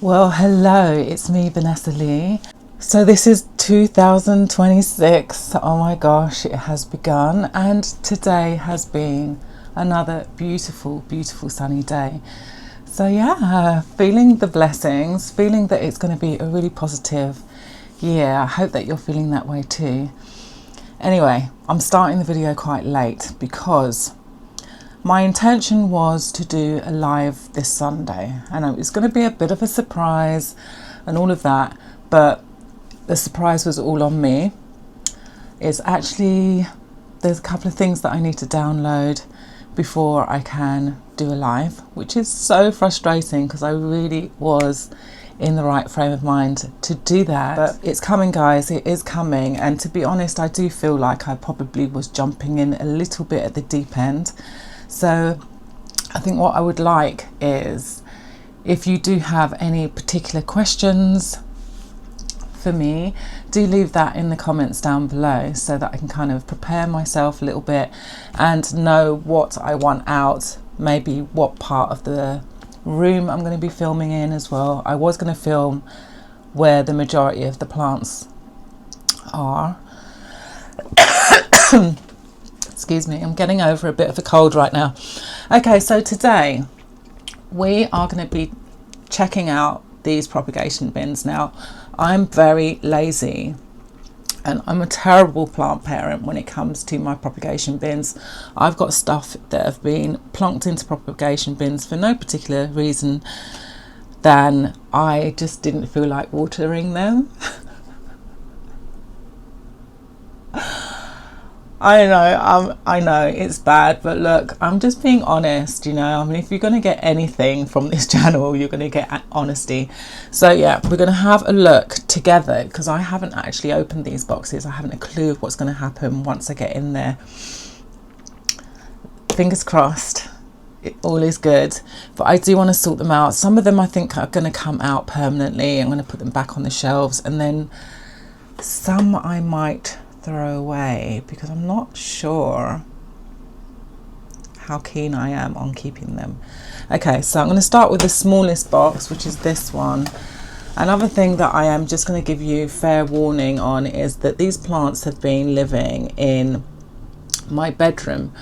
Well, hello, it's me, Vanessa Lee. So this is 2026. Oh my gosh, it has begun, and today has been another beautiful, beautiful sunny day. So yeah, feeling the blessings, feeling that it's going to be a really positive year. I hope that you're feeling that way too. Anyway, I'm starting the video quite late because my intention was to do a live this Sunday, and it was going to be a bit of a surprise and all of that, but the surprise was all on me. It's actually, there's a couple of things that I need to download before I can do a live, which is so frustrating because I really was in the right frame of mind to do that. But it's coming, guys, it is coming. And to be honest, I do feel like I probably was jumping in a little bit at the deep end. So I think what I would like is, if you do have any particular questions for me, do leave that in the comments down below so that I can kind of prepare myself a little bit and know what I want out, maybe what part of the room I'm going to be filming in as well. I was going to film where the majority of the plants are. Excuse me, I'm getting over a bit of a cold right now. Okay, so today we are going to be checking out these propagation bins. Now, I'm very lazy and I'm a terrible plant parent when it comes to my propagation bins. I've got stuff that have been plonked into propagation bins for no particular reason than I just didn't feel like watering them. I know it's bad, but look, I'm just being honest, you know. I mean, if you're going to get anything from this channel, you're going to get honesty. So yeah, we're going to have a look together because I haven't actually opened these boxes. I haven't a clue of what's going to happen once I get in there. Fingers crossed, all is good, but I do want to sort them out. Some of them I think are going to come out permanently. I'm going to put them back on the shelves, and then some I might throw away because I'm not sure how keen I am on keeping them. Okay, so I'm going to start with the smallest box, which is this one. Another thing that I am just going to give you fair warning on is that these plants have been living in my bedroom,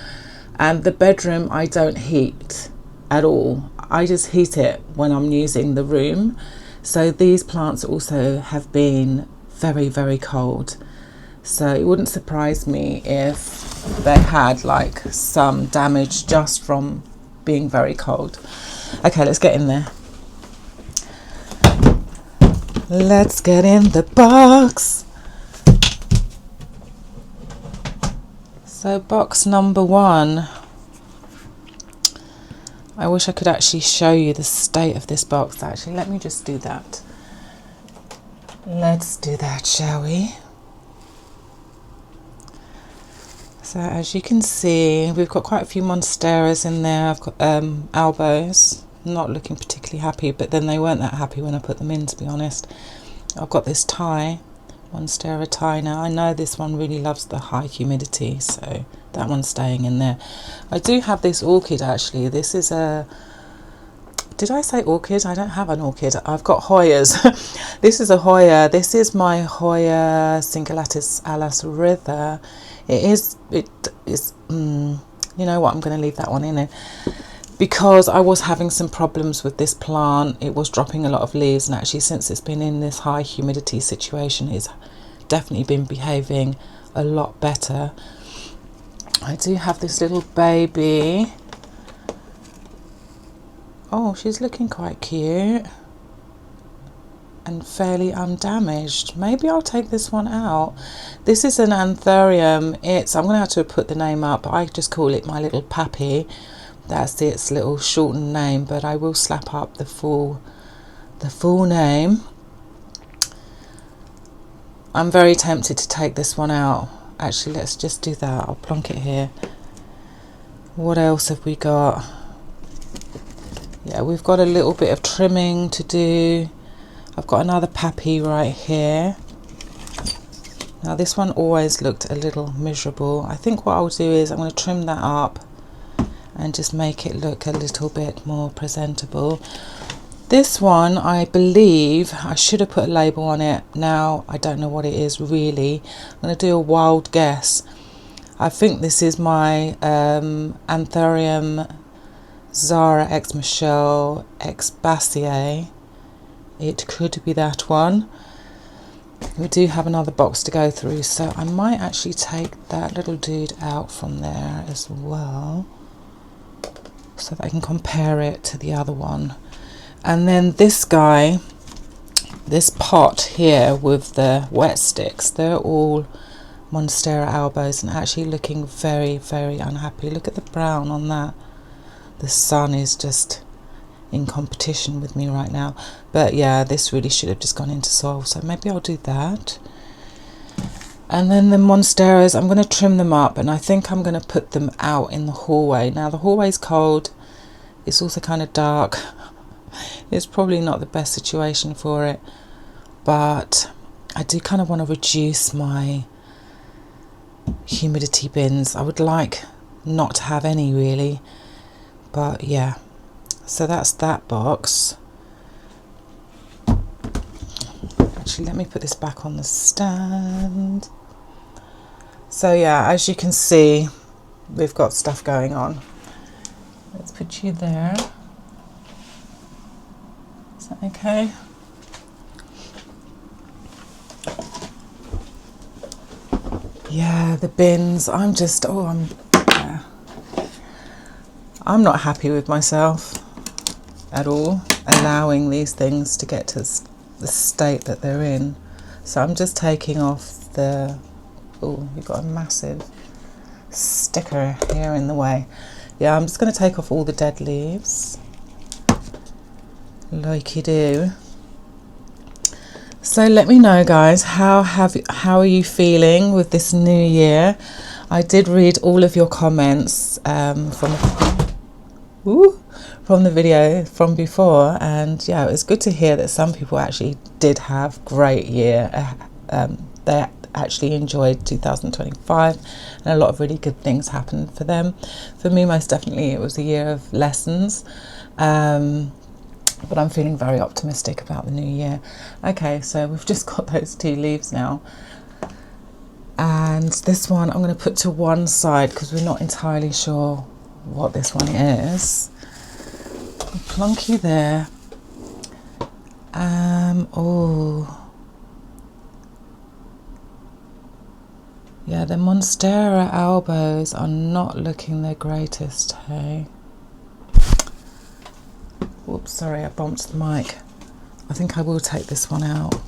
and the bedroom I don't heat at all. I just heat it when I'm using the room. So these plants also have been very, very cold. So it wouldn't surprise me if they had like some damage just from being very cold. Okay, let's get in there. Let's get in the box. So box number one. I wish I could actually show you the state of this box. Actually, let me just do that. Let's do that, shall we? So as you can see, we've got quite a few Monsteras in there. I've got Albos, not looking particularly happy, but then they weren't that happy when I put them in, to be honest. I've got this Thai, Monstera Thai. Now I know this one really loves the high humidity, so that one's staying in there. I do have this orchid actually. This is a, did I say orchid? I don't have an orchid. I've got Hoyas. This is a Hoya. This is my Hoya Cingillatus alas ritha. It is, you know what, I'm going to leave that one in it because I was having some problems with this plant. It was dropping a lot of leaves, and actually since it's been in this high humidity situation, it's definitely been behaving a lot better. I do have this little baby. Oh, she's looking quite cute and fairly undamaged. Maybe I'll take this one out. This is an Anthurium. I'm going to have to put the name up. I just call it my little pappy. That's its little shortened name, but I will slap up the full name. I'm very tempted to take this one out. Actually, let's just do that. I'll plonk it here. What else have we got? Yeah, we've got a little bit of trimming to do. I've got another pappy right here. Now this one always looked a little miserable. I think what I'll do is I'm going to trim that up and just make it look a little bit more presentable. This one, I believe, I should have put a label on it. Now, I don't know what it is really. I'm going to do a wild guess. I think this is my Anthurium Zara X Michelle X Bassier. It could be that one. We do have another box to go through, so I might actually take that little dude out from there as well, so that I can compare it to the other one. And then this guy, this pot here with the wet sticks, they're all Monstera Albos and actually looking very, very unhappy. Look at the brown on that. The sun is just in competition with me right now. But yeah, this really should have just gone into soil, so maybe I'll do that. And then the Monsteras, I'm going to trim them up, and I think I'm going to put them out in the hallway. Now the hallway's cold, it's also kind of dark. It's probably not the best situation for it, but I do kind of want to reduce my humidity bins. I would like not to have any really, but yeah. So that's that box. Actually, let me put this back on the stand. So yeah, as you can see, we've got stuff going on. Let's put you there. Is that okay? Yeah, the bins. I'm not happy with myself at all, allowing these things to get to the state that they're in. So I'm just taking off the, oh, you've got a massive sticker here in the way. Yeah, I'm just going to take off all the dead leaves, like you do. So let me know, guys, how are you feeling with this new year? I did read all of your comments from the video from before, and yeah, it was good to hear that some people actually did have great year. They actually enjoyed 2025, and a lot of really good things happened for them. For me, most definitely, it was a year of lessons, but I'm feeling very optimistic about the new year. Okay, so we've just got those two leaves now, and this one I'm going to put to one side because we're not entirely sure what this one is. Plonk you there. Oh yeah, the Monstera Albos are not looking their greatest, hey. Whoops, sorry, I bumped the mic. I think I will take this one out.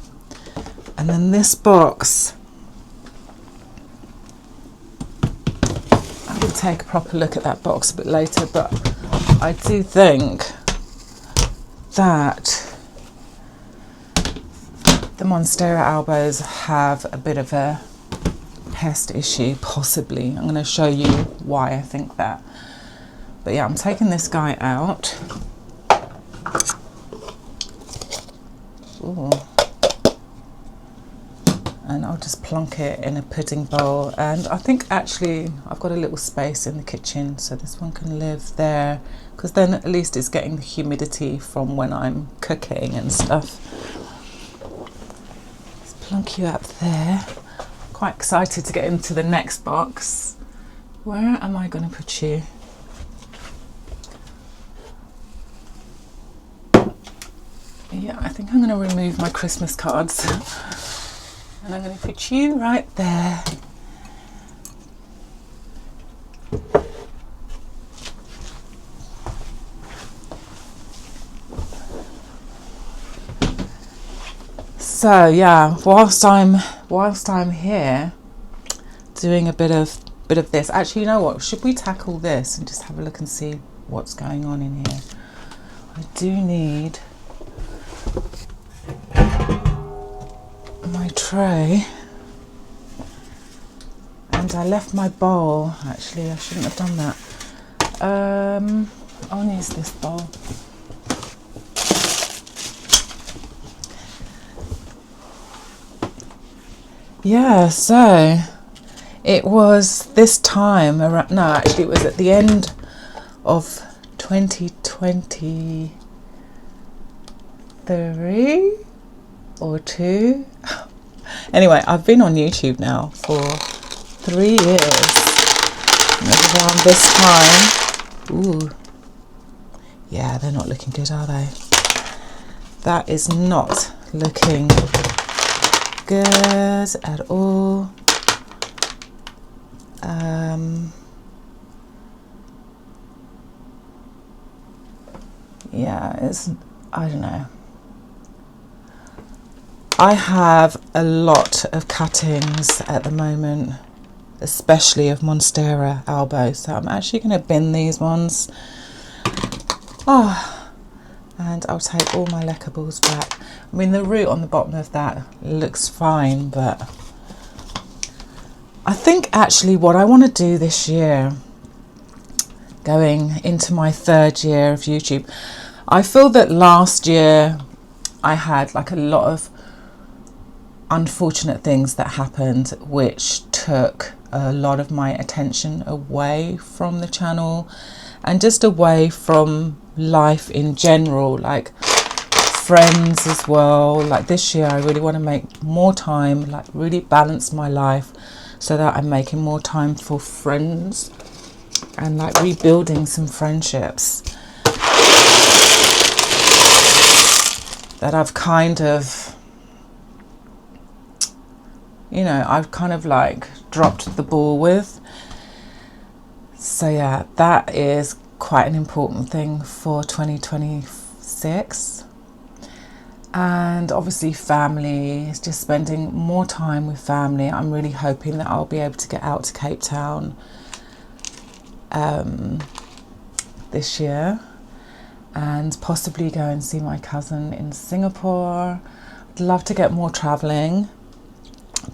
And then this box, I will take a proper look at that box a bit later, but I do think that the Monstera Albos have a bit of a pest issue, possibly. I'm going to show you why I think that. But yeah, I'm taking this guy out. Ooh. And I'll just plonk it in a pudding bowl, and I think actually I've got a little space in the kitchen, so this one can live there, because then at least it's getting the humidity from when I'm cooking and stuff. Let's plonk you up there. Quite excited to get into the next box. Where am I going to put you? Yeah, I think I'm going to remove my Christmas cards. And I'm going to put you right there. So yeah, whilst I'm here doing a bit of this. Actually, you know what? Should we tackle this and just have a look and see what's going on in here? I do need my tray, and I left my bowl. Actually, I shouldn't have done that. I'll use this bowl. Yeah, so it was this time around, no, actually it was at the end of 2020. 3 or 2. Anyway, I've been on YouTube now for 3 years. Around this time. Ooh. Yeah, they're not looking good, are they? That is not looking good at all. Yeah, I don't know. I have a lot of cuttings at the moment, especially of Monstera Albo, so I'm actually going to bin these ones. Oh, and I'll take all my leckables back. I mean, the root on the bottom of that looks fine, but I think actually what I want to do this year, going into my 3rd year of YouTube, I feel that last year I had like a lot of unfortunate things that happened which took a lot of my attention away from the channel and just away from life in general, like friends as well. Like this year I really want to make more time, like really balance my life so that I'm making more time for friends and like rebuilding some friendships that I've kind of, you know, I've kind of like dropped the ball with. So yeah, that is quite an important thing for 2026. And obviously family, is just spending more time with family. I'm really hoping that I'll be able to get out to Cape Town this year and possibly go and see my cousin in Singapore. I'd love to get more traveling,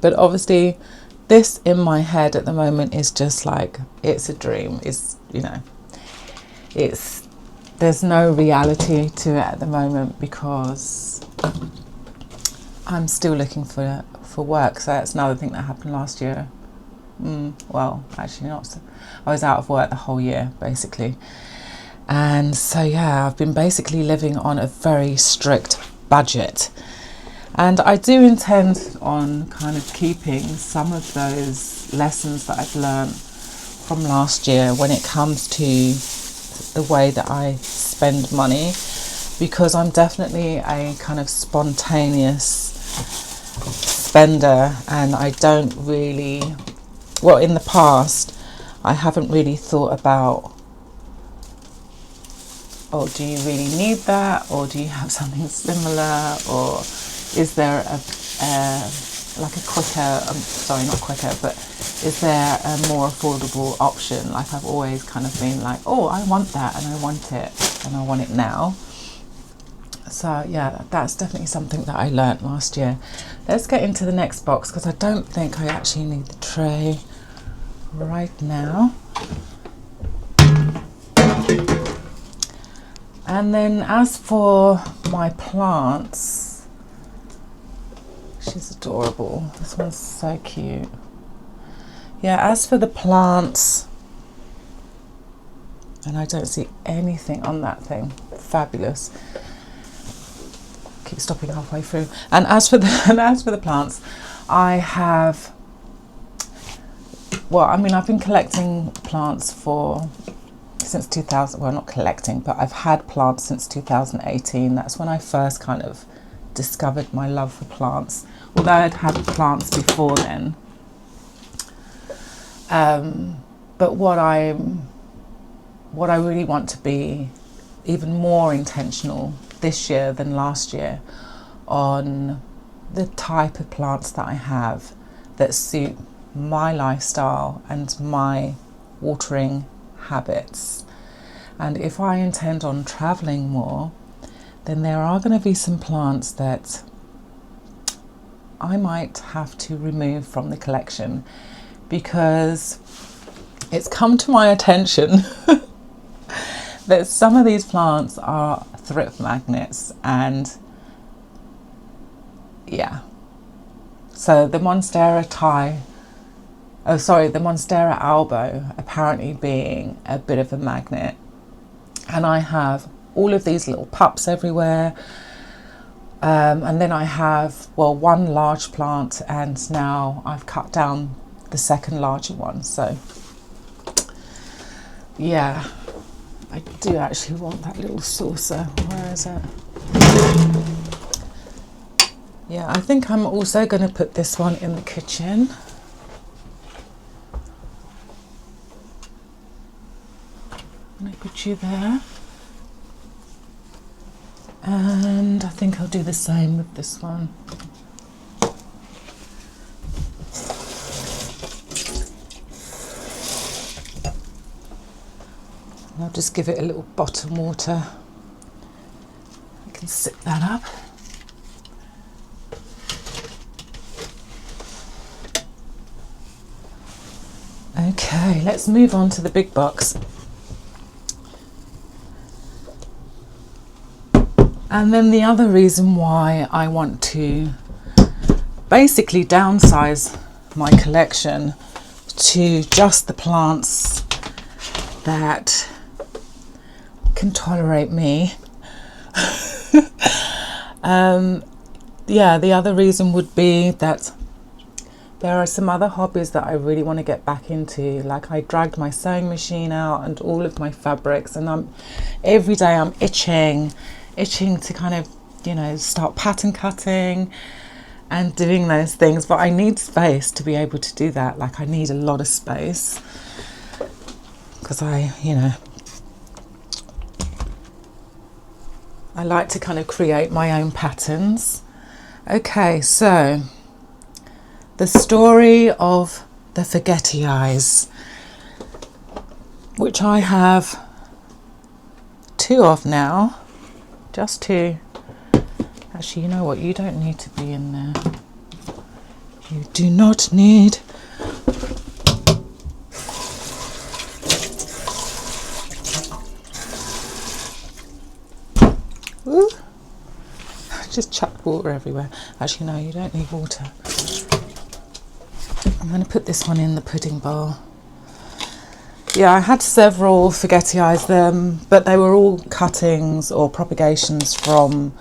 but obviously this in my head at the moment is just like, it's a dream. It's, you know, there's no reality to it at the moment because I'm still looking for work. So that's another thing that happened last year. Well, actually not. So I was out of work the whole year basically. And so yeah, I've been basically living on a very strict budget. And I do intend on kind of keeping some of those lessons that I've learned from last year when it comes to the way that I spend money, because I'm definitely a kind of spontaneous spender, and I don't really, well, in the past I haven't really thought about, oh, do you really need that, or do you have something similar, or is there like a quicker, sorry, not quicker, but is there a more affordable option? Like I've always kind of been like, oh, I want that and I want it and I want it now. So yeah, that's definitely something that I learnt last year. Let's get into the next box because I don't think I actually need the tray right now. And then as for my plants, she's adorable. This one's so cute. Yeah, as for the plants, and I don't see anything on that thing. Fabulous. Keep stopping halfway through. And as for the plants, I have, well, I mean, I've been collecting plants since 2000. Well, not collecting, but I've had plants since 2018. That's when I first kind of discovered my love for plants. Although I'd had plants before then. But what I really want to be even more intentional this year than last year on the type of plants that I have that suit my lifestyle and my watering habits. And if I intend on traveling more, then there are going to be some plants that I might have to remove from the collection, because it's come to my attention that some of these plants are thrift magnets. And yeah, so the Monstera the Monstera Albo apparently being a bit of a magnet, and I have all of these little pups everywhere. And then I have, well, one large plant, and now I've cut down the second larger one. So yeah, I do actually want that little saucer. Where is it? Yeah, I think I'm also going to put this one in the kitchen. I'm going to put you there. And I think I'll do the same with this one. And I'll just give it a little bottom water. I can sit that up. Okay, let's move on to the big box. And then the other reason why I want to basically downsize my collection to just the plants that can tolerate me. Yeah, the other reason would be that there are some other hobbies that I really want to get back into. Like, I dragged my sewing machine out and all of my fabrics, and every day I'm itching to kind of, you know, start pattern cutting and doing those things, but I need space to be able to do that. Like, I need a lot of space because I like to kind of create my own patterns. Okay, so the story of the forgetty eyes, which I have 2 of now. Just 2. Actually, you know what? You don't need to be in there. You do not need. Ooh. Just chucked water everywhere. Actually, no, you don't need water. I'm going to put this one in the pudding bowl. Yeah, I had several forgetty eyes, but they were all cuttings or propagations from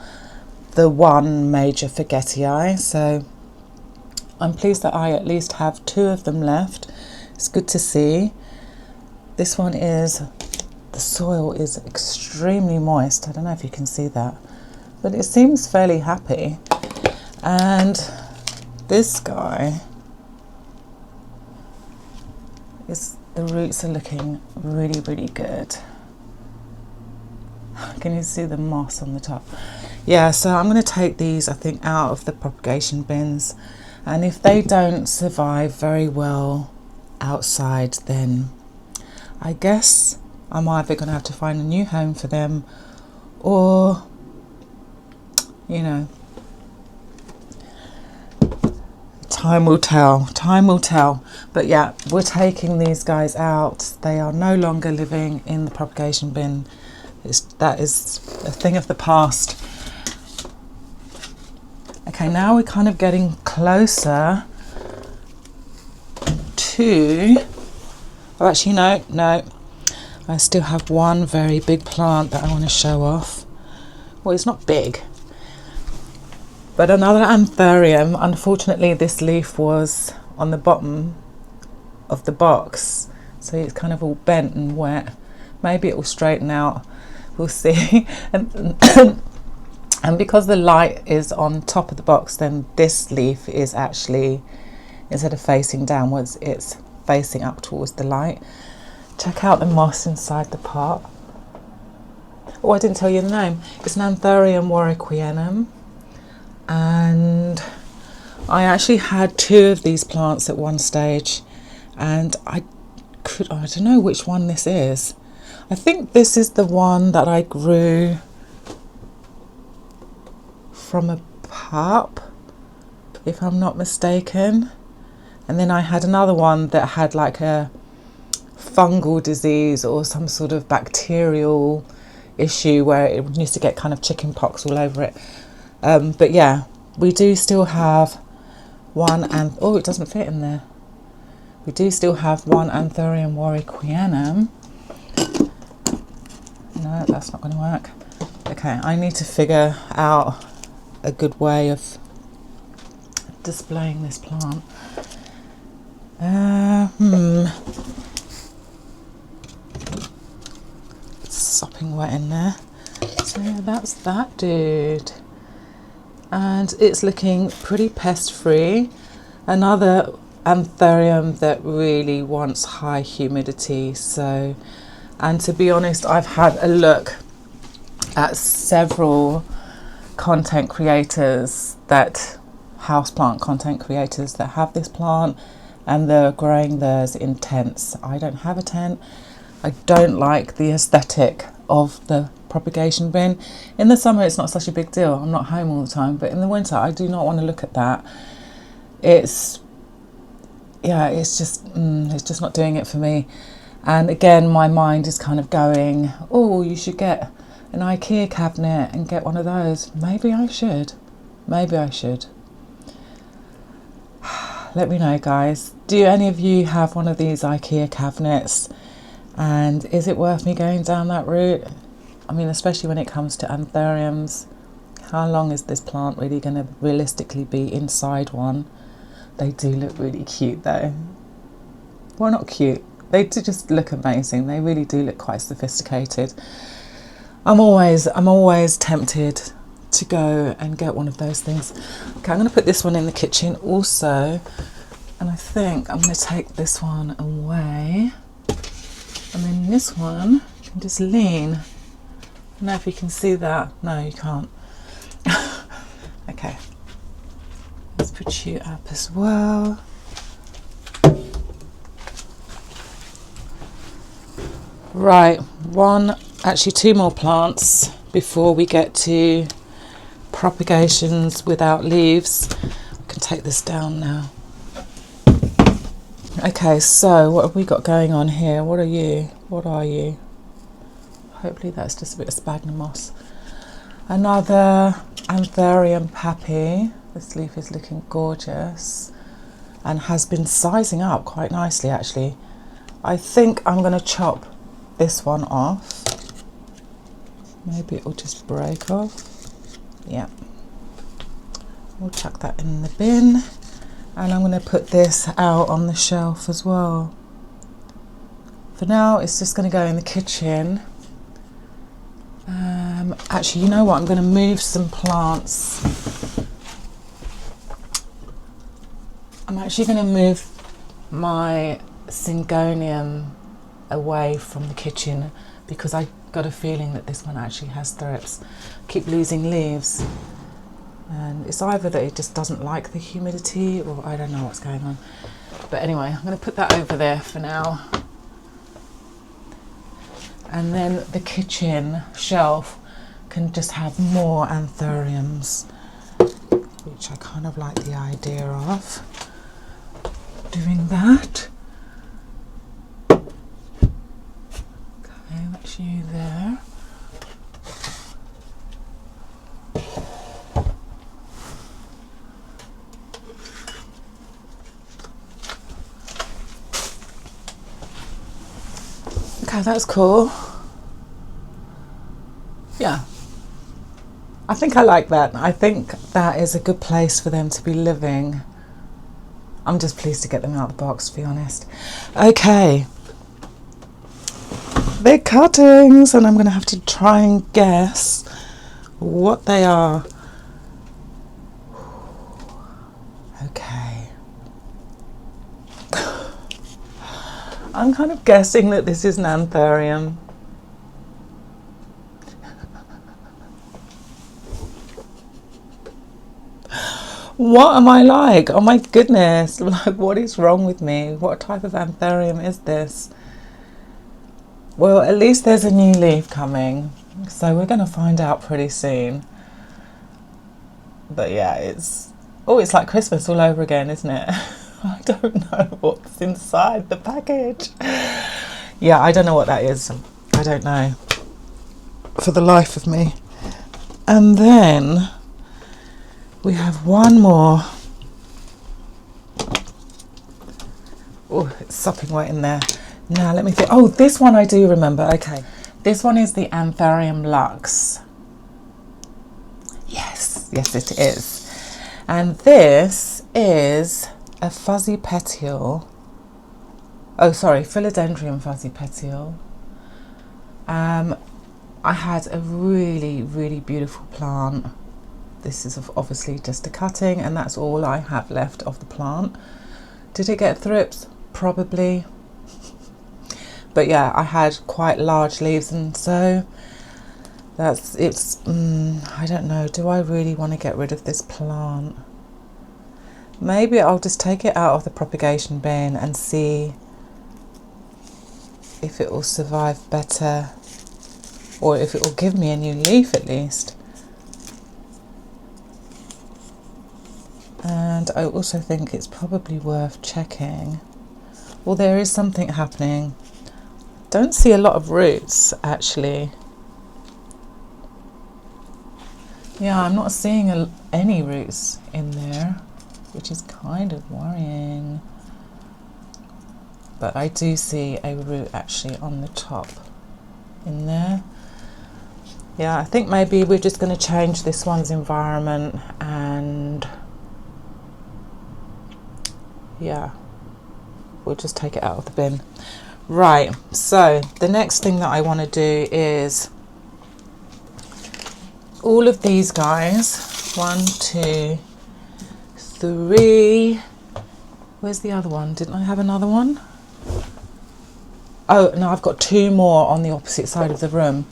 the one major forgetty eye. So I'm pleased that I at least have 2 of them left. It's good to see. This one is, the soil is extremely moist. I don't know if you can see that, but it seems fairly happy. And this guy is, the roots are looking really, really good. Can you see the moss on the top? Yeah, so I'm going to take these, I think, out of the propagation bins. And if they don't survive very well outside, then I guess I'm either going to have to find a new home for them, or, you know, time will tell. Time will tell. But yeah, we're taking these guys out. They are no longer living in the propagation bin. That is a thing of the past. Okay, now we're kind of getting closer to... Oh, actually, no. I still have one very big plant that I want to show off. Well, it's not big, but another Anthurium. Unfortunately, this leaf was on the bottom of the box, so it's kind of all bent and wet. Maybe it will straighten out. We'll see. And because the light is on top of the box, then this leaf is actually, instead of facing downwards, it's facing up towards the light. Check out the moss inside the pot. Oh, I didn't tell you the name. It's an Anthurium warwickwienum. And I actually had 2 of these plants at one stage, and I don't know which one this is. I think this is the one that I grew from a pup, if I'm not mistaken. And then I had another one that had like a fungal disease or some sort of bacterial issue where it used to get kind of chicken pox all over it. But yeah, we do still have one, and oh, it doesn't fit in there. We do still have one Anthurium warwickwienum. No, that's not going to work. Okay, I need to figure out a good way of displaying this plant. It's sopping wet in there. So that's that dude. And it's looking pretty pest free. Another Anthurium that really wants high humidity. So, and to be honest, I've had a look at several content creators, that houseplant content creators that have this plant, and they're growing theirs in tents. I don't have a tent. I don't like the aesthetic of the propagation bin. In the summer it's not such a big deal, I'm not home all the time, but in the winter I do not want to look at that. It's just not doing it for me. And again, my mind is kind of going, oh, you should get an IKEA cabinet and get one of those. Maybe I should. Let me know, guys. Do any of you have one of these IKEA cabinets? And is it worth me going down that route? I mean, especially when it comes to anthuriums. How long is this plant really going to realistically be inside one? They do look really cute though. Well, not cute. They do just look amazing. They really do look quite sophisticated. I'm always tempted to go and get one of those things. Okay, I'm going to put this one in the kitchen also. And I think I'm going to take this one away. And then this one can just lean. I don't know if you can see that. No, you can't. Okay. Let's put you up as well. Right, actually two more plants before we get to propagations without leaves. I can take this down now. Okay, so what have we got going on here? What are you? Hopefully that's just a bit of sphagnum moss. Another Anthurium pappy. This leaf is looking gorgeous and has been sizing up quite nicely actually. I think I'm going to chop this one off. Maybe it will just break off. Yeah. We'll chuck that in the bin. And I'm going to put this out on the shelf as well. For now, it's just going to go in the kitchen. Actually, you know what? I'm going to move some plants. I'm actually going to move my Syngonium away from the kitchen because I got a feeling that this one actually has thrips. I keep losing leaves. And it's either that it just doesn't like the humidity or I don't know what's going on. But anyway, I'm going to put that over there for now. And then the kitchen shelf can just have more anthuriums, which I kind of like the idea of doing that. Okay, that's you there. Okay, that's cool. Yeah, I think I like that. I think that is a good place for them to be living. I'm just pleased to get them out of the box, to be honest. Okay, they're cuttings and I'm going to have to try and guess what they are. Okay. I'm kind of guessing that this is an Anthurium. What am I like? Oh my goodness. Like, what is wrong with me? What type of Anthurium is this? Well, at least there's a new leaf coming. So we're going to find out pretty soon. But yeah, it's like Christmas all over again, isn't it? I don't know what's inside the package. Yeah, I don't know what that is. I don't know. For the life of me. And then we have one more. Oh, it's sopping wet in there. Now let me think. Oh, this one I do remember. Okay. This one is the Anthurium Lux. Yes, Yes, it is. And this is a fuzzy petiole. Oh, sorry, Philodendron fuzzy petiole. I had a really, really beautiful plant. This is obviously just a cutting, and that's all I have left of the plant. Did it get thrips? Probably. But yeah, I had quite large leaves, and so I don't know, do I really want to get rid of this plant? Maybe I'll just take it out of the propagation bin and see if it will survive better, or if it will give me a new leaf at least. And I also think it's probably worth checking. Well, there is something happening. Don't see a lot of roots actually. Yeah, I'm not seeing any roots in there, which is kind of worrying. But I do see a root actually on the top in there. Yeah, I think maybe we're just going to change this one's environment, and yeah, we'll just take it out of the bin. Right, so the next thing that I want to do is all of these guys. 1, 2, 3. Where's the other one? Didn't I have another one? Oh, no, I've got 2 more on the opposite side of the room.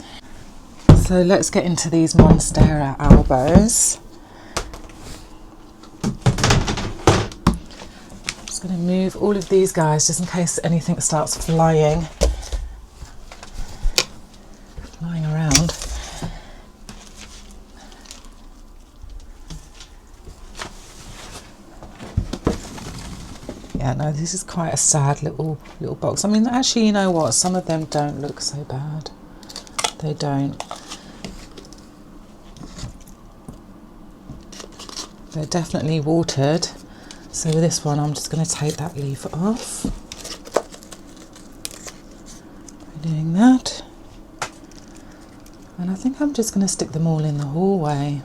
So let's get into these Monstera Albos. I'm just going to move all of these guys just in case anything starts flying around. Yeah, no, this is quite a sad little box. I mean, actually, you know what? Some of them don't look so bad. They don't. They're definitely watered. So with this one, I'm just going to take that leaf off by doing that. And I think I'm just going to stick them all in the hallway,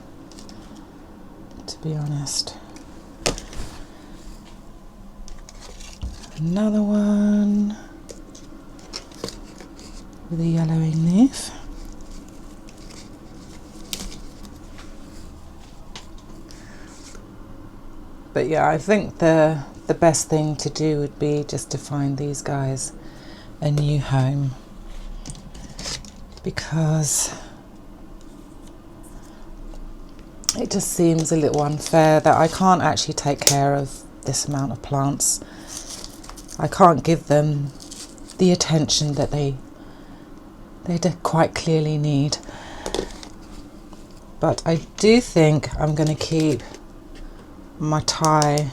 to be honest. Another one with a yellowing leaf. But yeah, I think the best thing to do would be just to find these guys a new home, because it just seems a little unfair that I can't actually take care of this amount of plants. I can't give them the attention that they quite clearly need. But I do think I'm going to keep my Thai,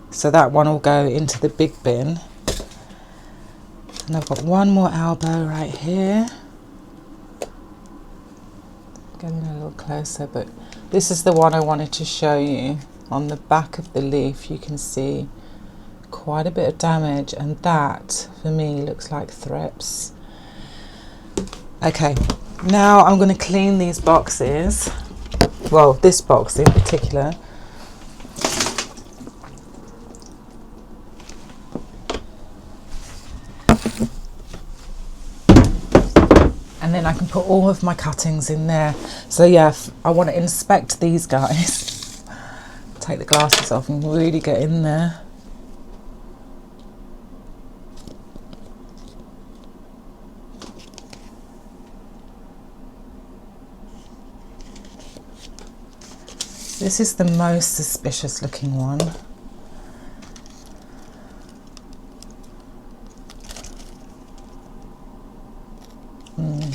so that one will go into the big bin. And I've got one more Albo right here. Getting a little closer, but this is the one I wanted to show you. On the back of the leaf you can see quite a bit of damage, and that for me looks like thrips. Okay, now I'm going to clean these boxes, well, this box in particular. And then I can put all of my cuttings in there. So yeah, I want to inspect these guys. Take the glasses off and really get in there. This is the most suspicious looking one.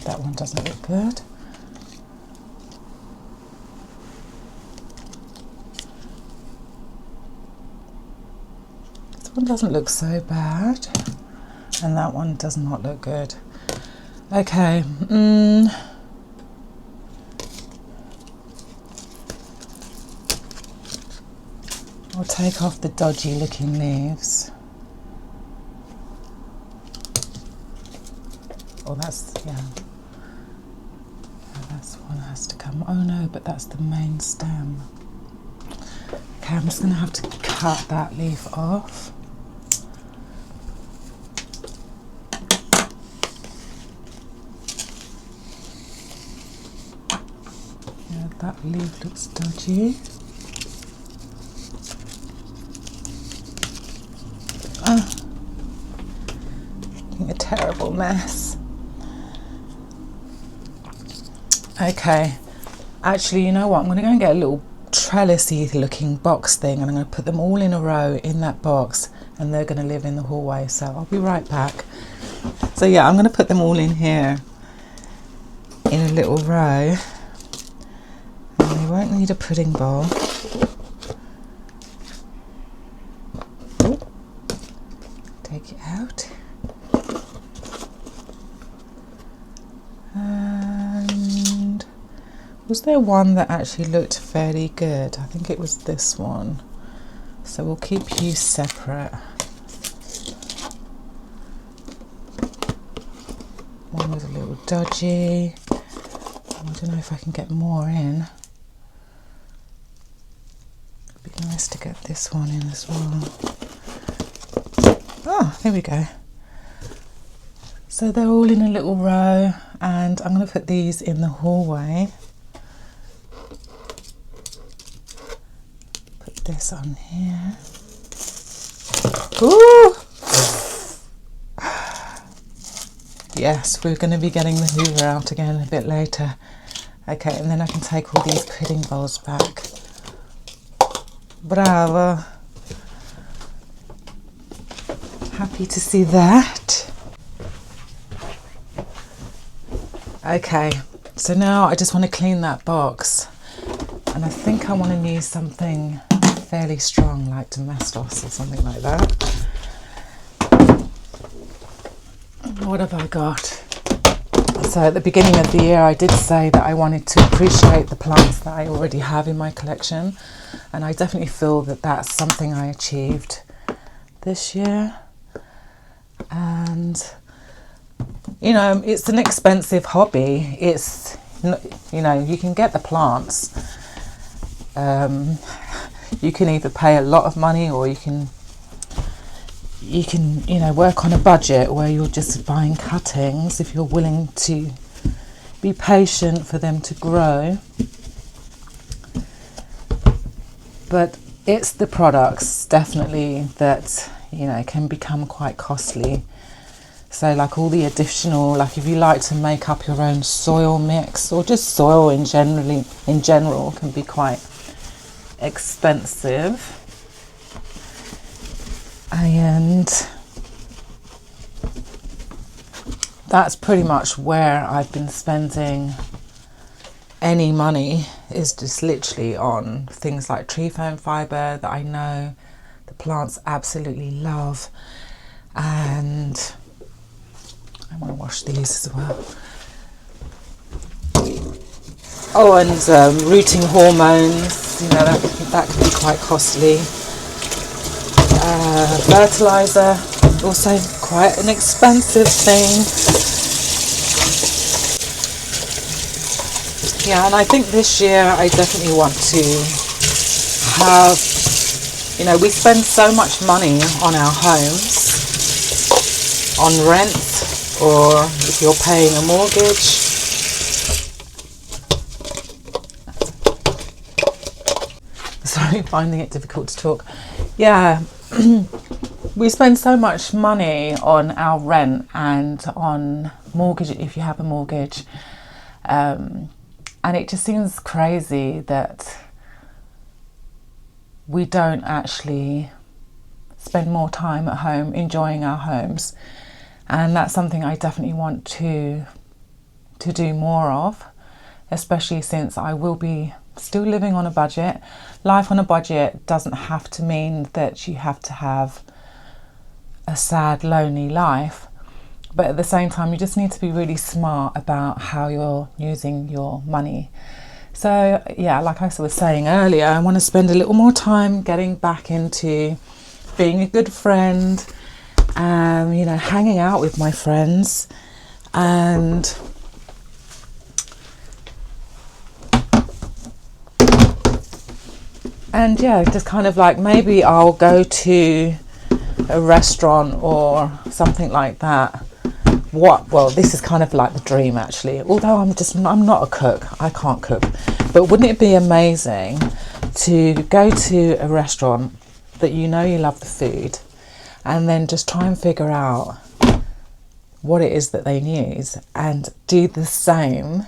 That one doesn't look good. This one doesn't look so bad. And that one does not look good. Okay. I'll take off the dodgy looking leaves. Oh, that's, yeah. That's one has to come stem. Oh no, but that's the main stem. Okay, I'm just going to have to cut that leaf off. Yeah, that leaf looks dodgy. A terrible mess. Okay, actually, you know what? I'm going to go and get a little trellisy looking box thing, and I'm going to put them all in a row in that box, and they're going to live in the hallway. So I'll be right back. So yeah, I'm going to put them all in here in a little row, and we won't need a pudding bowl. Take it out. And was there one that actually looked fairly good? I think it was this one. So we'll keep you separate. One was a little dodgy. I don't know if I can get more in. It'd be nice to get this one in as well. Oh, there we go. So they're all in a little row, and I'm going to put these in the hallway. Put this on here. Ooh! Yes, we're going to be getting the Hoover out again a bit later. Okay, and then I can take all these pudding bowls back. Bravo! Happy to see that. Okay, so now I just want to clean that box, and I think I want to use something fairly strong like Domestos or something like that. What have I got? So at the beginning of the year I did say that I wanted to appreciate the plants that I already have in my collection, and I definitely feel that that's something I achieved this year. And you know, it's an expensive hobby. It's, you know, you can get the plants. You can either pay a lot of money, or you can, you know, work on a budget where you're just buying cuttings if you're willing to be patient for them to grow. But it's the products definitely that, you know, can become quite costly. So like all the additional, like if you like to make up your own soil mix, or just soil in general can be quite expensive. And that's pretty much where I've been spending any money, is just literally on things like tree foam fibre that I know the plants absolutely love. And I want to wash these as well. Oh, and rooting hormones, you know, that can be quite costly. Fertilizer, also quite an expensive thing. Yeah, and I think this year I definitely want to have, you know, we spend so much money on our homes, on rent, or if you're paying a mortgage. Sorry, finding it difficult to talk. Yeah, we spend so much money on our rent and on mortgage if you have a mortgage. And it just seems crazy that we don't actually spend more time at home enjoying our homes. And that's something I definitely want to do more of, especially since I will be still living on a budget. Life on a budget doesn't have to mean that you have to have a sad, lonely life. But at the same time, you just need to be really smart about how you're using your money. So yeah, like I was saying earlier, I want to spend a little more time getting back into being a good friend, you know, hanging out with my friends, and And yeah, just kind of like maybe I'll go to a restaurant or something like that. Well, this is kind of like the dream actually, although I'm not a cook, I can't cook, but wouldn't it be amazing to go to a restaurant that you know you love the food, and then just try and figure out what it is that they need and do the same,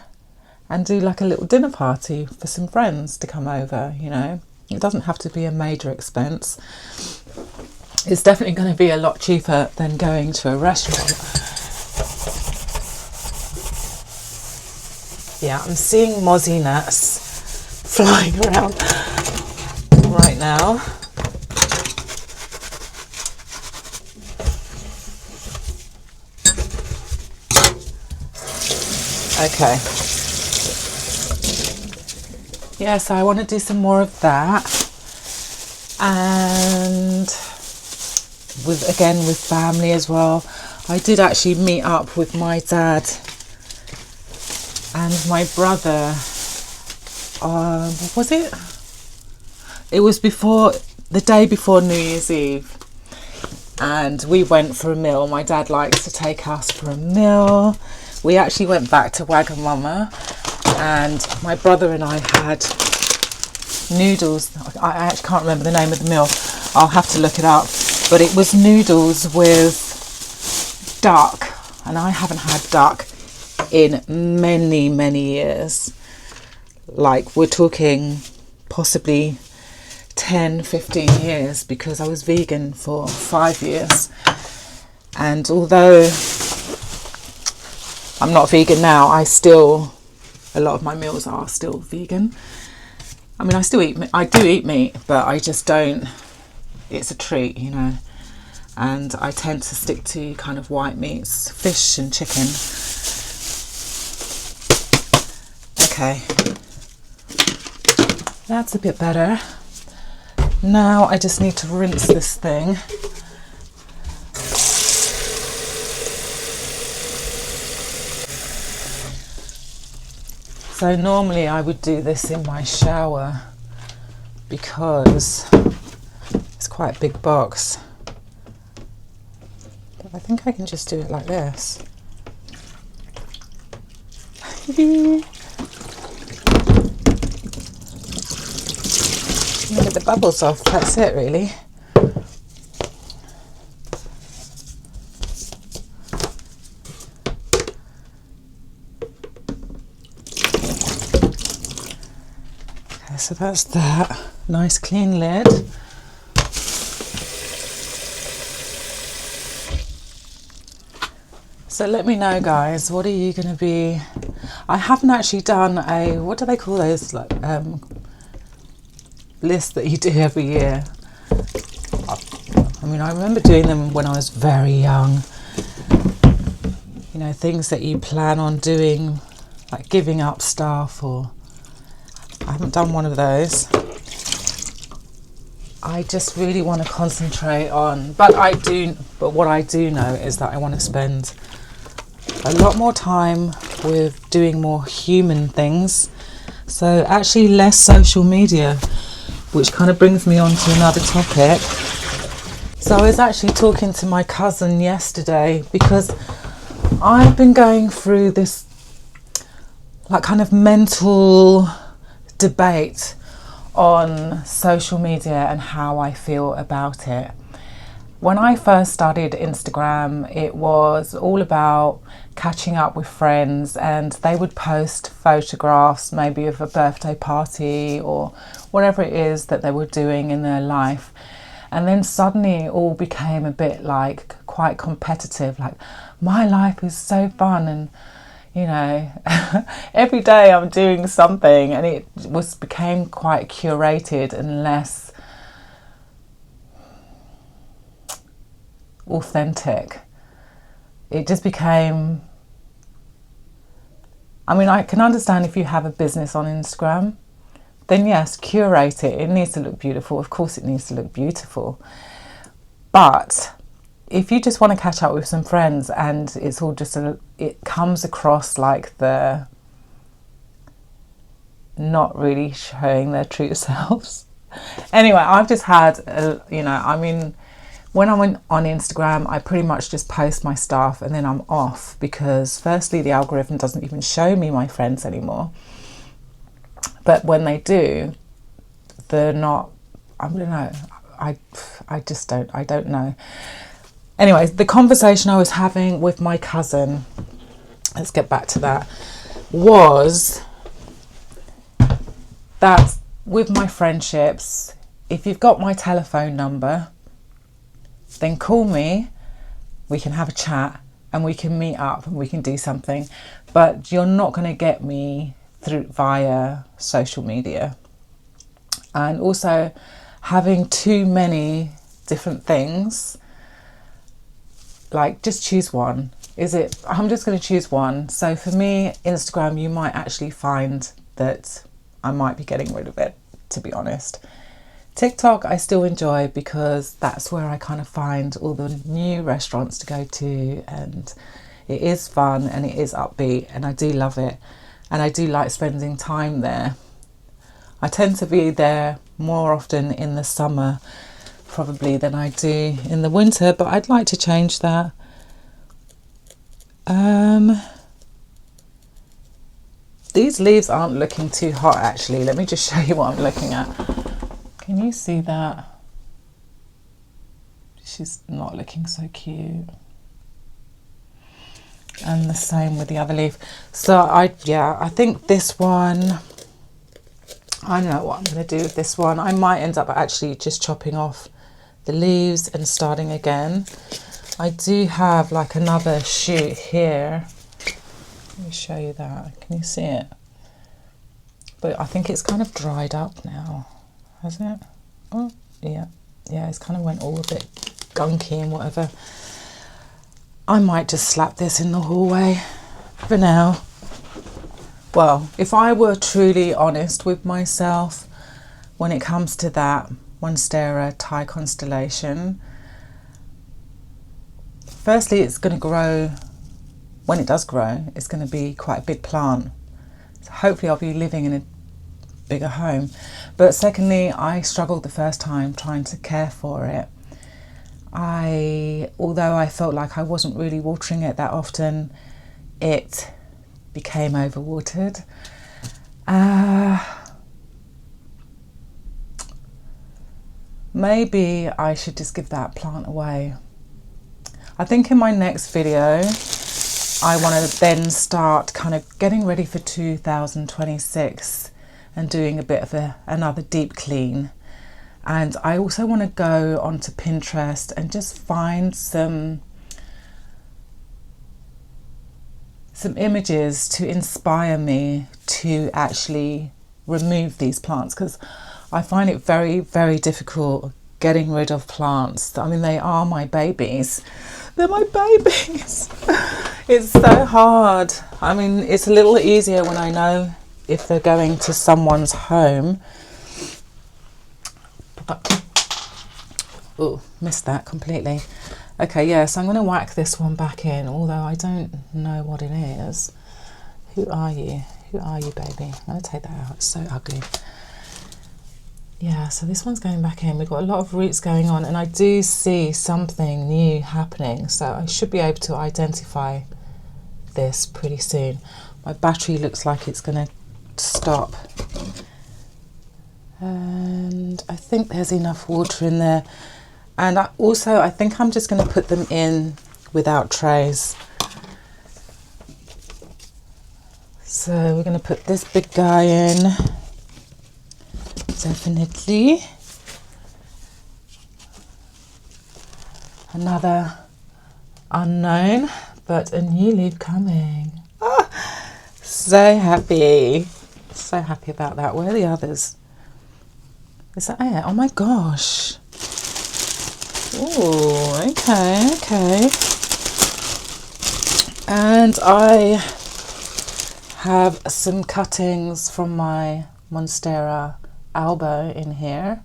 and do like a little dinner party for some friends to come over, you know. It doesn't have to be a major expense. It's definitely going to be a lot cheaper than going to a restaurant. Yeah, I'm seeing mozzie gnats flying around right now. Okay. Yeah, so I want to do some more of that. And with family as well. I did actually meet up with my dad and my brother. What was it? It was the day before New Year's Eve, and we went for a meal. My dad likes to take us for a meal. We actually went back to Wagamama, and my brother and I had noodles. I actually can't remember the name of the meal. I'll have to look it up. But it was noodles with duck, and I haven't had duck in many, many years. Like, we're talking possibly 10, 15 years, because I was vegan for 5 years. And although I'm not vegan now, a lot of my meals are still vegan. I mean, I do eat meat, but I just don't, it's a treat, you know. And I tend to stick to kind of white meats, fish and chicken. Okay, that's a bit better. Now I just need to rinse this thing. So normally I would do this in my shower because it's quite a big box. But I think I can just do it like this. Get the bubbles off, that's it really. Okay, so that's that. Nice clean lid. So let me know, guys, what are you going to be... I haven't actually done a, what do they call those, like list that you do every year. I mean, I remember doing them when I was very young. You know, things that you plan on doing, like giving up stuff, or... I haven't done one of those. I just really want to concentrate on, but what I do know is that I want to spend a lot more time with doing more human things. So actually less social media, which kind of brings me on to another topic. So I was actually talking to my cousin yesterday because I've been going through this like kind of mental debate on social media and how I feel about it. When I first started Instagram, it was all about catching up with friends, and they would post photographs maybe of a birthday party or whatever it is that they were doing in their life. And then suddenly it all became a bit like quite competitive, like my life is so fun, and you know, every day I'm doing something, and it became quite curated and less authentic. It just became, I mean, I can understand if you have a business on Instagram, then yes, curate it. It needs to look beautiful. Of course it needs to look beautiful. But if you just want to catch up with some friends and it's all just, it comes across like they're not really showing their true selves. Anyway, I've just had, you know, I mean, when I'm on Instagram, I pretty much just post my stuff and then I'm off, because firstly, the algorithm doesn't even show me my friends anymore. But when they do, they're not, I don't know, I just don't know. Anyways, the conversation I was having with my cousin, let's get back to that, was that with my friendships, if you've got my telephone number, then call me, we can have a chat and we can meet up and we can do something. But you're not going to get me via social media. And also having too many different things, like just choose one. I'm just going to choose one. So for me, Instagram, you might actually find that I might be getting rid of it, to be honest. TikTok I still enjoy, because that's where I kind of find all the new restaurants to go to, and it is fun and it is upbeat and I do love it, and I do like spending time there. I tend to be there more often in the summer probably than I do in the winter, but I'd like to change that. These leaves aren't looking too hot actually. Let me just show you what I'm looking at. Can you see that? She's not looking so cute. And the same with the other leaf. So I think this one, I don't know what I'm going to do with this one. I might end up actually just chopping off the leaves and starting again. I do have like another shoot here. Let me show you that. Can you see it? But I think it's kind of dried up now. Has it? Oh, yeah. Yeah, it's kind of went all a bit gunky and whatever. I might just slap this in the hallway for now. Well, if I were truly honest with myself when it comes to that Monstera Thai constellation, firstly, it's going to grow. When it does grow, it's going to be quite a big plant. So hopefully I'll be living in a bigger home. But secondly, I struggled the first time trying to care for it. Although I felt like I wasn't really watering it that often, it became overwatered. Maybe I should just give that plant away. I think in my next video, I want to then start kind of getting ready for 2026 and doing a bit of another deep clean. And I also want to go onto Pinterest and just find some images to inspire me to actually remove these plants, because I find it very, very difficult getting rid of plants. I mean, they are my babies. They're my babies. It's so hard. I mean, it's a little easier when I know if they're going to someone's home. Oh, missed that completely. Okay, yeah, so I'm going to whack this one back in, although I don't know what it is. Who are you? Who are you, baby? I'm going to take that out. It's so ugly. Yeah, so this one's going back in. We've got a lot of roots going on, and I do see something new happening, so I should be able to identify this pretty soon. My battery looks like it's going to stop. And I think there's enough water in there. And I think I'm just going to put them in without trays. So we're going to put this big guy in. Definitely. Another unknown, but a new leaf coming. Ah, so happy. So happy about that. Where are the others? Is that it? Oh my gosh. Oh, okay. And I have some cuttings from my Monstera Albo in here.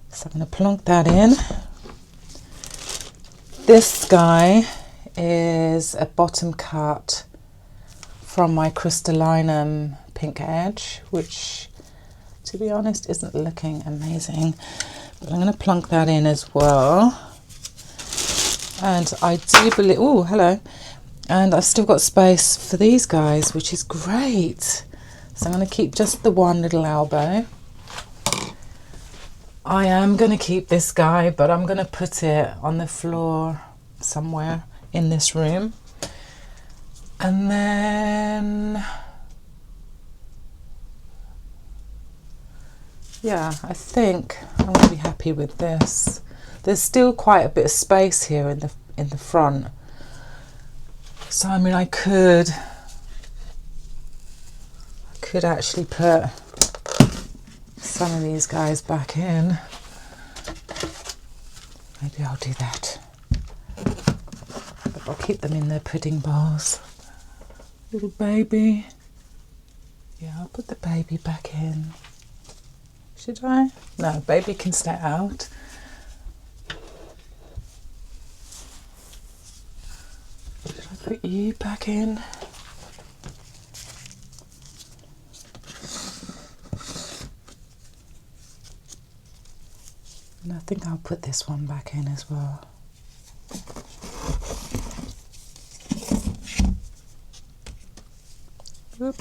So I'm going to plonk that in. This guy is a bottom cut from my crystallinum pink edge, which to be honest, isn't looking amazing. But I'm going to plonk that in as well. And I do believe, oh, hello. And I've still got space for these guys, which is great. So I'm going to keep just the one little Albo. I am going to keep this guy, but I'm going to put it on the floor somewhere in this room. And then, yeah, I think I'm going to be happy with this. There's still quite a bit of space here in the front. So I mean, I could actually put some of these guys back in. Maybe I'll do that. But I'll keep them in their pudding bowls. Little baby. Yeah, I'll put the baby back in. Should I? No, baby can stay out. Should I put you back in? And I think I'll put this one back in as well. Oop.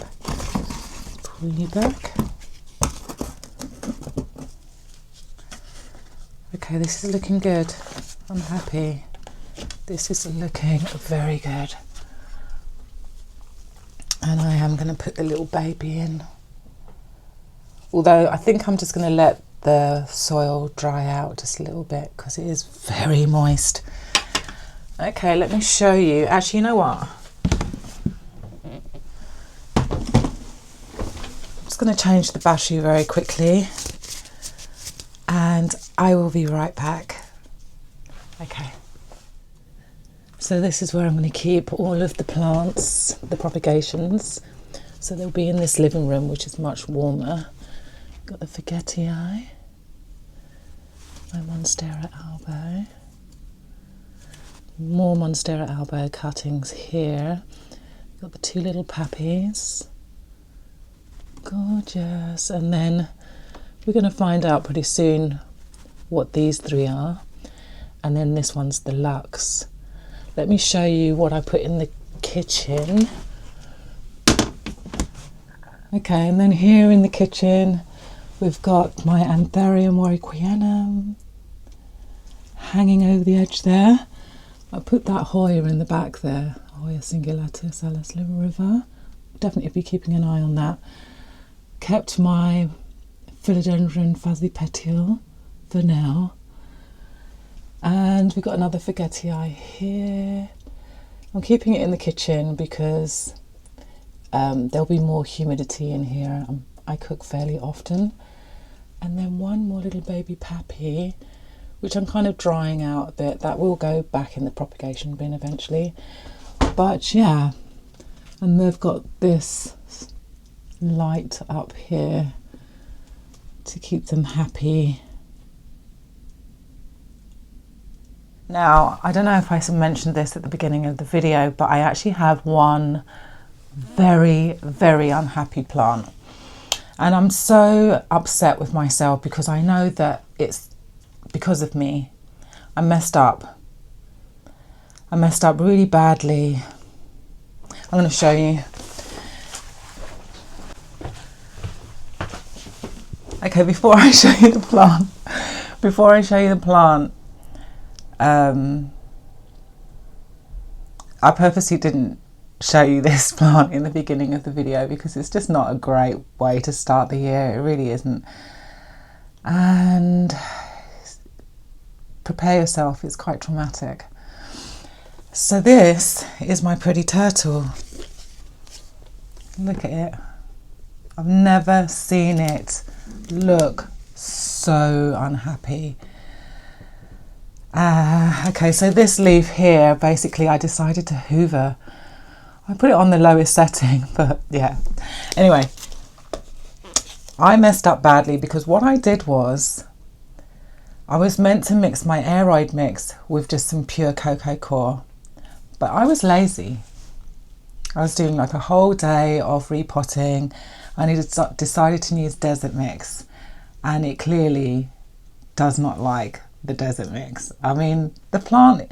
Pull you back. Okay, this is looking good. I'm happy. This is looking very good. And I am going to put the little baby in. Although I think I'm just going to let the soil dry out just a little bit because it is very moist. Okay, let me show you. Actually, you know what? I'm just going to change the battery very quickly and I will be right back. Okay. So this is where I'm going to keep all of the plants, the propagations. So they'll be in this living room, which is much warmer. Got the forgettii, my Monstera Albo. More Monstera Albo cuttings here. Got the two little puppies. Gorgeous. And then we're going to find out pretty soon what these three are. And then this one's the Lux. Let me show you what I put in the kitchen. Okay, and then here in the kitchen, we've got my Anthurium warwickwienum hanging over the edge there. I put that Hoya in the back there, Hoya cingulatus Alice Liver River. Definitely be keeping an eye on that. Kept my Philodendron Phasipetial for now. And we've got another forgettii here. I'm keeping it in the kitchen because there'll be more humidity in here. I cook fairly often. And then one more little baby pappy, which I'm kind of drying out a bit. That will go back in the propagation bin eventually. But yeah, and they've got this light up here to keep them happy. Now, I don't know if I mentioned this at the beginning of the video, but I actually have one very, very unhappy plant. And I'm so upset with myself because I know that it's because of me. I messed up. I messed up really badly. I'm going to show you. Okay, before I show you the plant, I purposely didn't show you this plant in the beginning of the video because it's just not a great way to start the year. It really isn't. And prepare yourself, it's quite traumatic. So this is my pretty turtle. Look at it. I've never seen it look so unhappy. Okay, so this leaf here, basically I decided to hoover. I put it on the lowest setting, but yeah. Anyway, I messed up badly because what I did was I was meant to mix my aeroid mix with just some pure cocoa core, but I was lazy. I was doing like a whole day of repotting. I decided to use desert mix, and it clearly does not like the desert mix. I mean, the plant,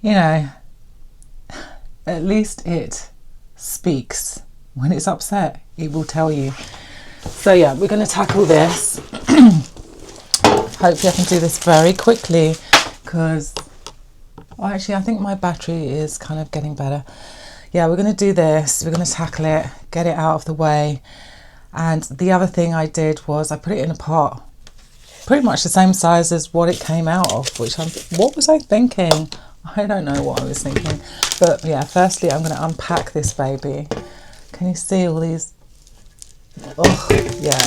you know, at least it speaks. When it's upset, it will tell you. So yeah, we're going to tackle this. Hopefully I can do this very quickly, because actually I think my battery is kind of getting better. Yeah, we're going to do this. We're going to tackle it, get it out of the way. And the other thing I did was I put it in a pot, pretty much the same size as what it came out of, what was I thinking? I don't know what I was thinking. But yeah, firstly, I'm going to unpack this baby. Can you see all these? Oh, yeah.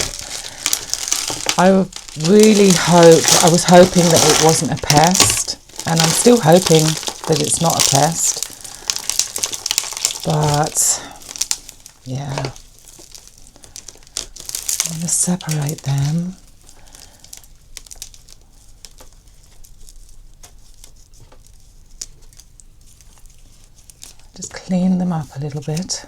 I was hoping that it wasn't a pest, and I'm still hoping that it's not a pest. But yeah, I'm going to separate them. Just clean them up a little bit,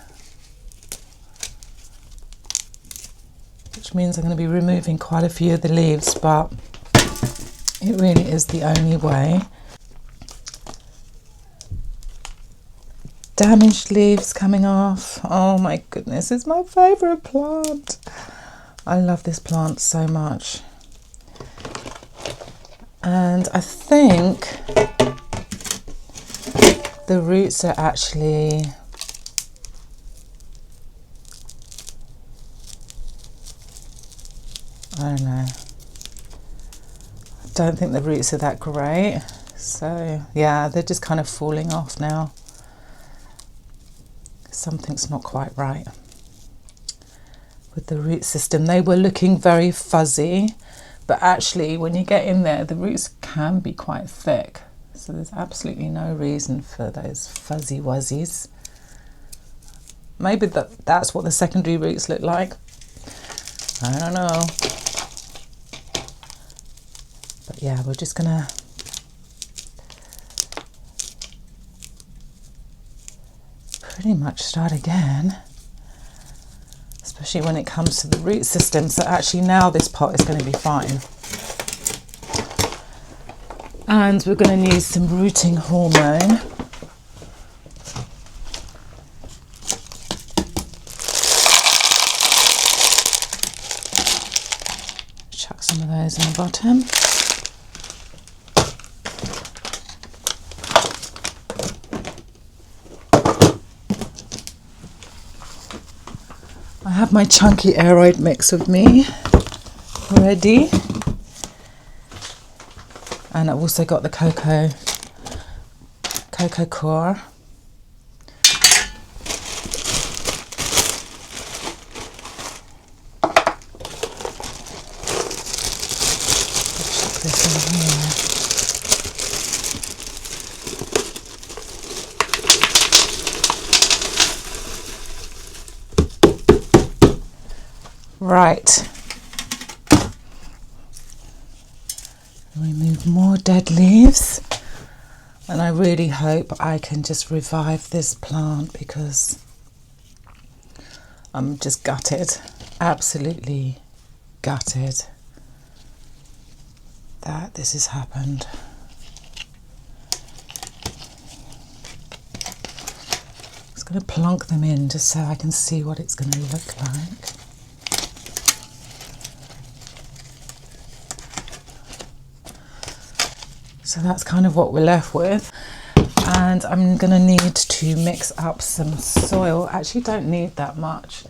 which means I'm going to be removing quite a few of the leaves, but it really is the only way. Damaged leaves coming off. Oh my goodness, it's my favourite plant. I love this plant so much. And I think the roots are actually, I don't know. I don't think the roots are that great. So yeah, they're just kind of falling off now. Something's not quite right with the root system. They were looking very fuzzy, but actually when you get in there, the roots can be quite thick. So there's absolutely no reason for those fuzzy wuzzies. Maybe that's what the secondary roots look like. I don't know. But yeah, we're just gonna pretty much start again, especially when it comes to the root system. So actually now this pot is going to be fine. And we're going to use some rooting hormone. Chuck some of those in the bottom. I have my chunky aeroid mix with me ready, and I've also got the cocoa core. Chuck this in here. Right, remove more dead leaves, and I really hope I can just revive this plant, because I'm just gutted, absolutely gutted that this has happened. I'm just going to plonk them in just so I can see what it's going to look like. So that's kind of what we're left with. And I'm going to need to mix up some soil. Actually, don't need that much.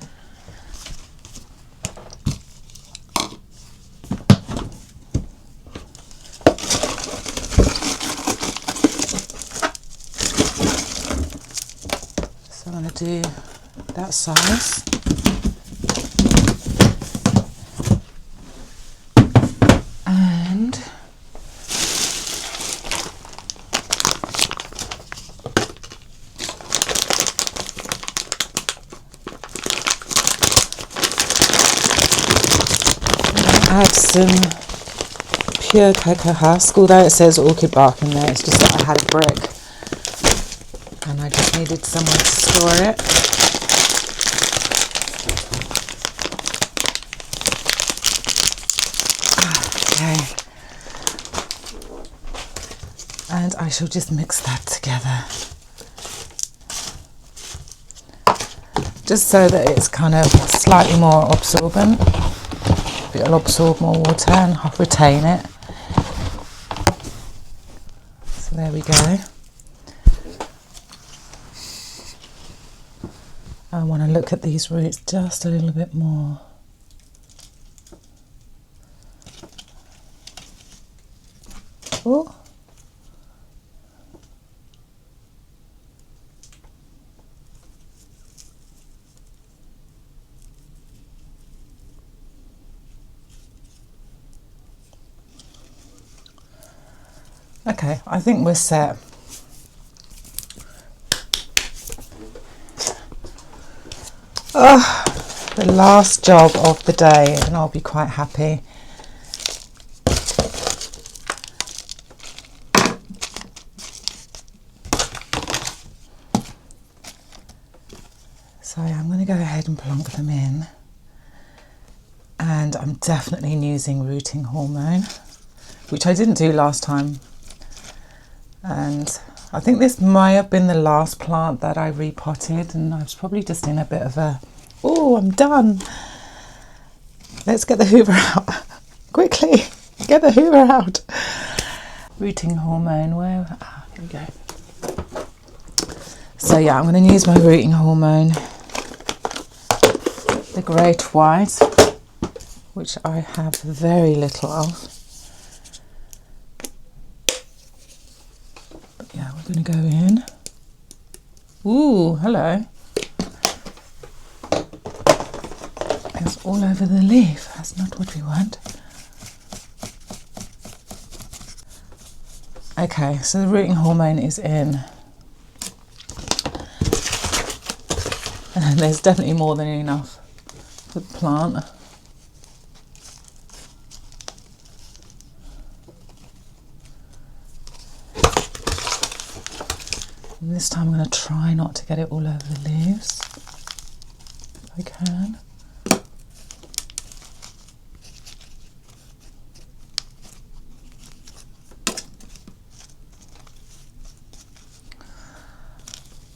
So I'm going to do that size. Add some pure cocoa husk, although it says orchid bark in there, it's just that I had a brick and I just needed somewhere to store it. Okay. And I shall just mix that together. Just so that it's kind of slightly more absorbent. It'll absorb more water and retain it. So there we go. I want to look at these roots just a little bit more. Oh. Okay, I think we're set. Oh, the last job of the day, and I'll be quite happy. So I'm going to go ahead and plonk them in. And I'm definitely using rooting hormone, which I didn't do last time. And I think this may have been the last plant that I repotted, and I was probably just in a bit of a, oh, I'm done. Let's get the hoover out. Quickly, get the hoover out. Rooting hormone, where, here we go. So yeah, I'm going to use my rooting hormone, the Great White, which I have very little of. Yeah, we're going to go in. Ooh, hello. It's all over the leaf. That's not what we want. Okay, so the rooting hormone is in. And there's definitely more than enough for the plant. And this time I'm going to try not to get it all over the leaves, if I can.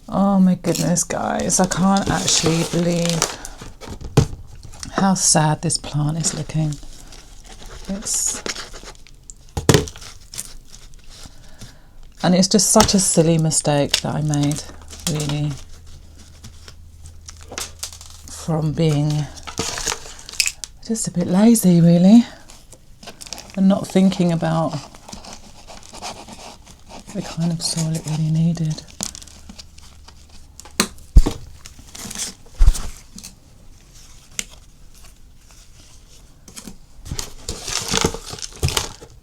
Oh my goodness, guys, I can't actually believe how sad this plant is looking. And it's just such a silly mistake that I made, really, from being just a bit lazy, really, and not thinking about the kind of soil it really needed.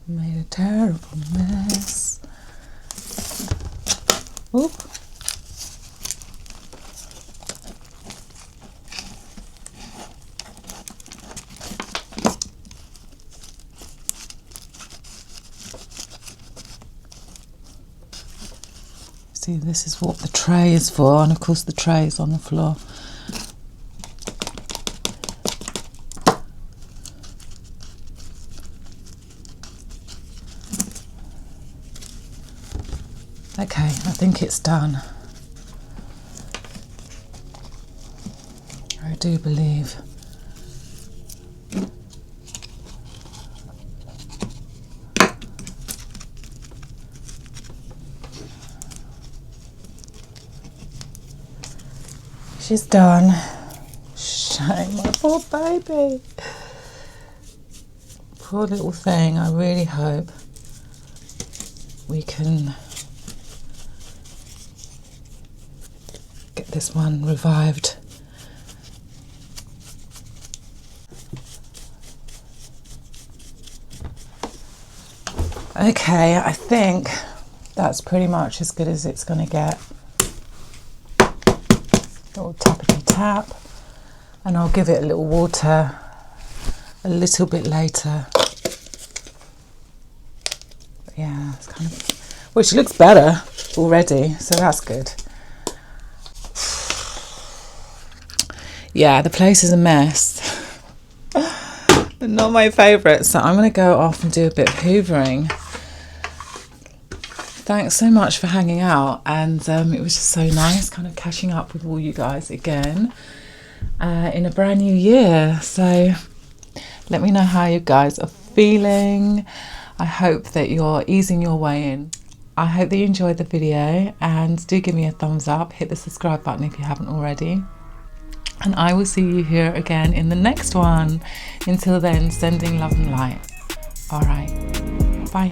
Made a terrible mess. Oop. See, this is what the tray is for, and of course the tray is on the floor. Okay, I think it's done. I do believe. She's done. Shame, my poor baby. Poor little thing. I really hope we can get this one revived. Okay, I think that's pretty much as good as it's going to get. Little tappity tap, and I'll give it a little water a little bit later. But yeah, it's kind of, well, she looks better already, so that's good. yeah, the place is a mess. Not my favourite, so I'm going to go off and do a bit of hoovering. Thanks so much for hanging out, and it was just so nice kind of catching up with all you guys again in a brand new year. So let me know how you guys are feeling. I hope that you're easing your way in. I hope that you enjoyed the video, and do give me a thumbs up, hit the subscribe button if you haven't already. And I will see you here again in the next one. Until then, sending love and light. All right, bye.